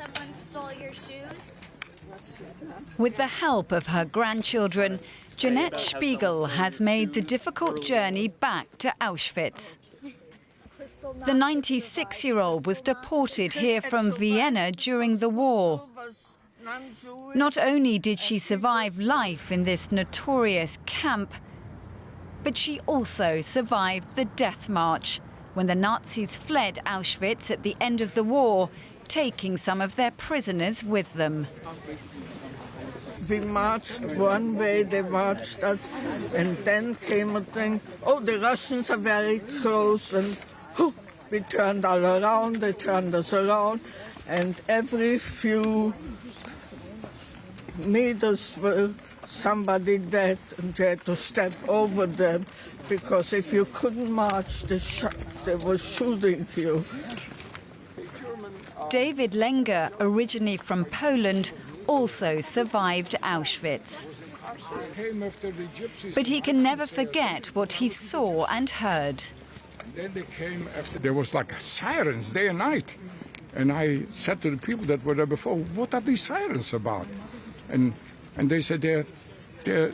Someone stole your shoes? With the help of her grandchildren, Jeanette Spiegel has made the difficult journey back to Auschwitz. The 96-year-old was deported here from Vienna during the war. Not only did she survive life in this notorious camp, but she also survived the death march when the Nazis fled Auschwitz at the end of the war, taking some of their prisoners with them. We marched one way, they marched us, and then came a thing, oh, the Russians are very close, and we turned all around, they turned us around, and every few meters were somebody dead, and you had to step over them, because if you couldn't march, they were shooting you. David Lenger, originally from Poland, also survived Auschwitz. But he can never forget what he saw and heard. Then they came after. There was like sirens day and night. And I said to the people that were there before, what are these sirens about? And they said they're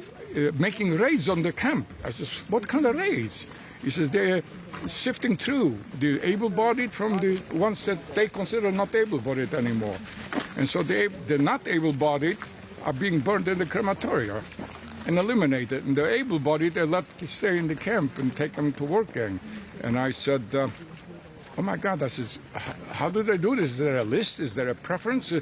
making raids on the camp. I said, what kind of raids? He says they're sifting through the able-bodied from the ones that they consider not able-bodied anymore. And so the not able-bodied are being burned in the crematorium and eliminated. And the able-bodied, they're let to stay in the camp and take them to work again. And I said, oh my God, I said, how do they do this? Is there a list? Is there a preference?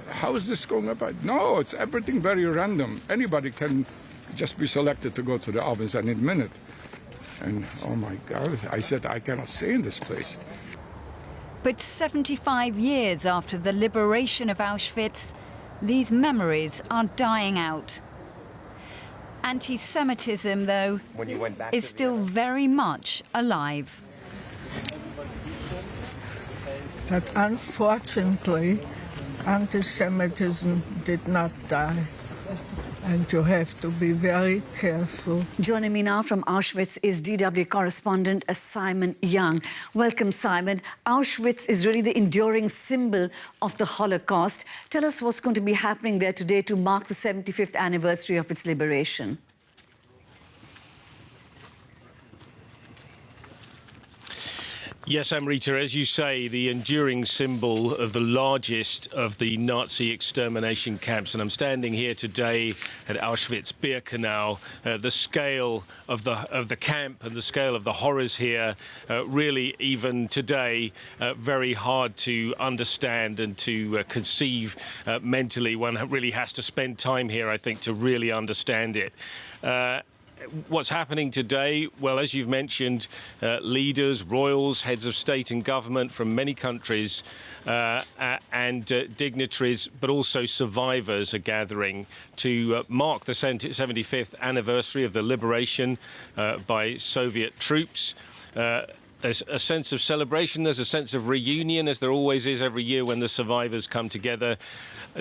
How is this going about? No, it's everything very random. Anybody can just be selected to go to the ovens any minute. And oh my God, I said, I cannot stay in this place. But 75 years after the liberation of Auschwitz, these memories are dying out. Anti-Semitism, though, is still very much alive. That unfortunately, anti-Semitism did not die. And you have to be very careful. Joining me now from Auschwitz is DW correspondent Simon Young. Welcome, Simon. Auschwitz is really the enduring symbol of the Holocaust. Tell us what's going to be happening there today to mark the 75th anniversary of its liberation. Yes, Amrita, as you say, the enduring symbol of the largest of the Nazi extermination camps. And I'm standing here today at Auschwitz-Birkenau. The scale of the camp and the scale of the horrors here, really, even today, very hard to understand and to conceive mentally. One really has to spend time here, I think, to really understand it. What's happening today? Well, as you've mentioned, leaders, royals, heads of state and government from many countries and dignitaries, but also survivors are gathering to mark the 75th anniversary of the liberation by Soviet troops. There's a sense of celebration, there's a sense of reunion, as there always is every year when the survivors come together,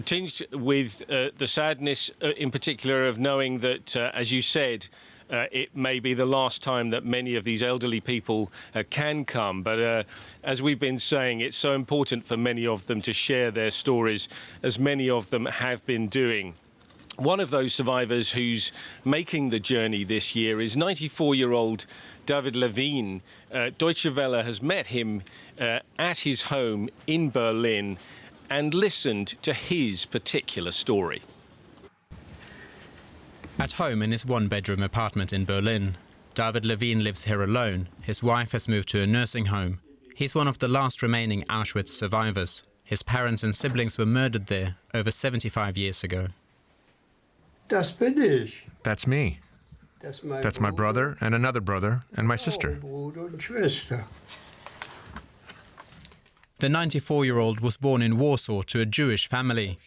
tinged with the sadness in particular of knowing that, as you said, it may be the last time that many of these elderly people can come. But as we've been saying, it's so important for many of them to share their stories, as many of them have been doing. One of those survivors who's making the journey this year is 94-year-old David Levine. Deutsche Welle has met him at his home in Berlin and listened to his particular story. At home in his one-bedroom apartment in Berlin, David Levine lives here alone. His wife has moved to a nursing home. He's one of the last remaining Auschwitz survivors. His parents and siblings were murdered there over 75 years ago. Das bin ich. That's me. That's my brother and another brother and my sister. Bruder und Schwester. The 94-year-old was born in Warsaw to a Jewish family.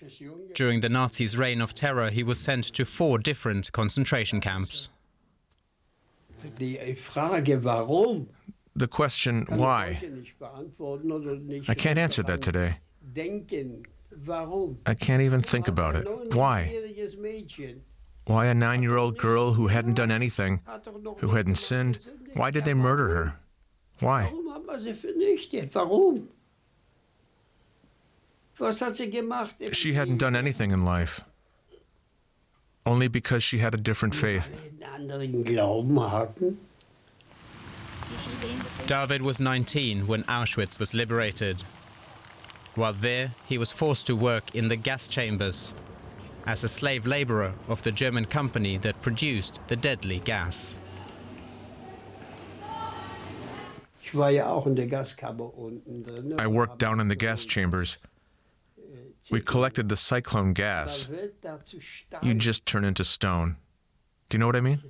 During the Nazis' reign of terror, he was sent to 4 different concentration camps. The question, why? I can't answer that today. I can't even think about it. Why? Why a 9-year-old girl who hadn't done anything, who hadn't sinned? Why did they murder her? Why? She hadn't done anything in life. Only because she had a different faith. David was 19 when Auschwitz was liberated. While there, he was forced to work in the gas chambers as a slave laborer of the German company that produced the deadly gas. I worked down in the gas chambers. We collected the cyclone gas. You just turn into stone. Do you know what I mean?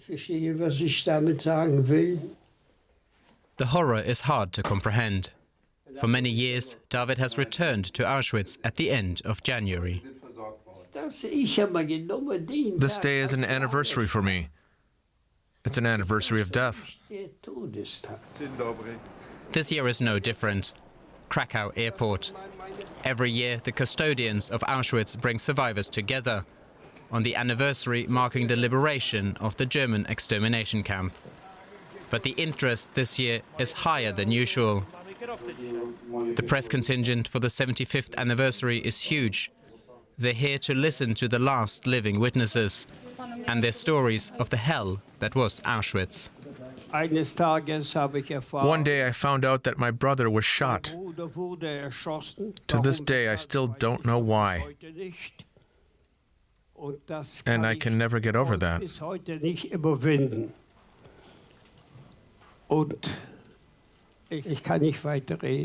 The horror is hard to comprehend. For many years, David has returned to Auschwitz at the end of January. This day is an anniversary for me. It's an anniversary of death. This year is no different. Krakow Airport. Every year, the custodians of Auschwitz bring survivors together on the anniversary marking the liberation of the German extermination camp. But the interest this year is higher than usual. The press contingent for the 75th anniversary is huge. They're here to listen to the last living witnesses and their stories of the hell that was Auschwitz. One day I found out that my brother was shot. To this day, I still don't know why. And I can never get over that.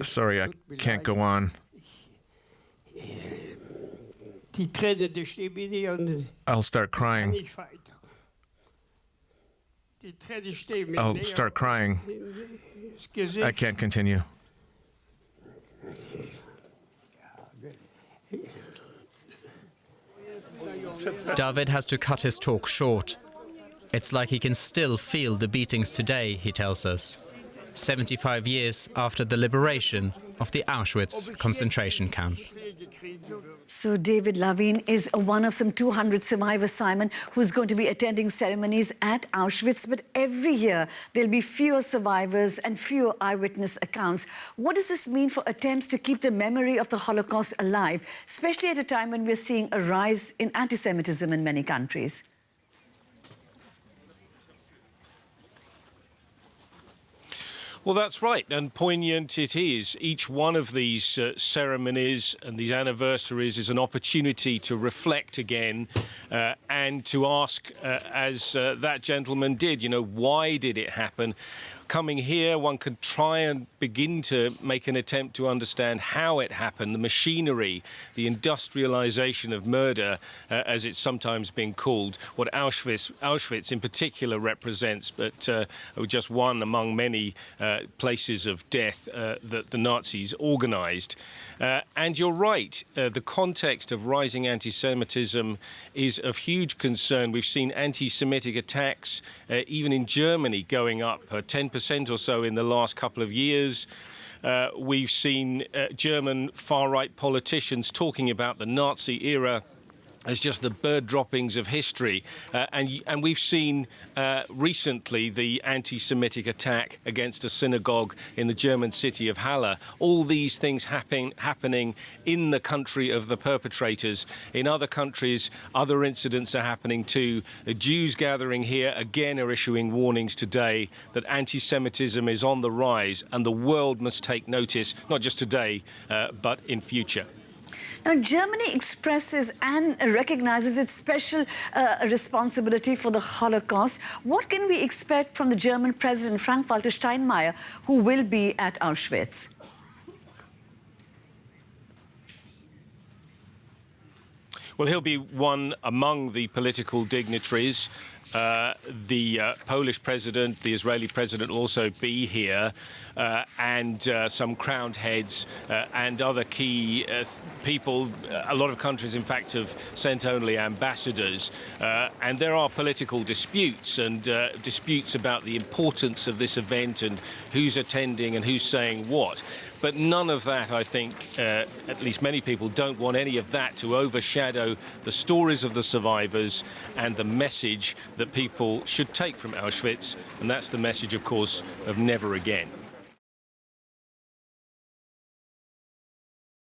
Sorry, I can't go on. I'll start crying. I'll start crying. I can't continue. David has to cut his talk short. It's like he can still feel the beatings today, he tells us, 75 years after the liberation of the Auschwitz concentration camp. So David Levine is one of some 200 survivors, Simon, who's going to be attending ceremonies at Auschwitz. But every year there'll be fewer survivors and fewer eyewitness accounts. What does this mean for attempts to keep the memory of the Holocaust alive, especially at a time when we're seeing a rise in anti-Semitism in many countries? Well, that's right, and poignant it is. Each one of these ceremonies and these anniversaries is an opportunity to reflect again and to ask, as that gentleman did, you know, why did it happen? Coming here, one can try and begin to make an attempt to understand how it happened, the machinery, the industrialization of murder, as it's sometimes been called, what Auschwitz in particular represents, but just one among many places of death that the Nazis organized. And you're right, the context of rising anti-Semitism is of huge concern. We've seen anti-Semitic attacks, even in Germany, going up 10% or so in the last couple of years. We've seen German far-right politicians talking about the Nazi era as just the bird droppings of history. And we've seen recently the anti-Semitic attack against a synagogue in the German city of Halle. All these things happening in the country of the perpetrators. In other countries, other incidents are happening too. The Jews gathering here again are issuing warnings today that anti-Semitism is on the rise and the world must take notice, not just today, but in future. Now, Germany expresses and recognizes its special responsibility for the Holocaust. What can we expect from the German President, Frank-Walter Steinmeier, who will be at Auschwitz? Well, he'll be one among the political dignitaries. The Polish president, the Israeli president will also be here, and some crowned heads and other key people. A lot of countries, in fact, have sent only ambassadors. And there are political disputes and disputes about the importance of this event and who's attending and who's saying what. But none of that, I think, at least many people don't want any of that to overshadow the stories of the survivors and the message that people should take from Auschwitz. And that's the message, of course, of never again.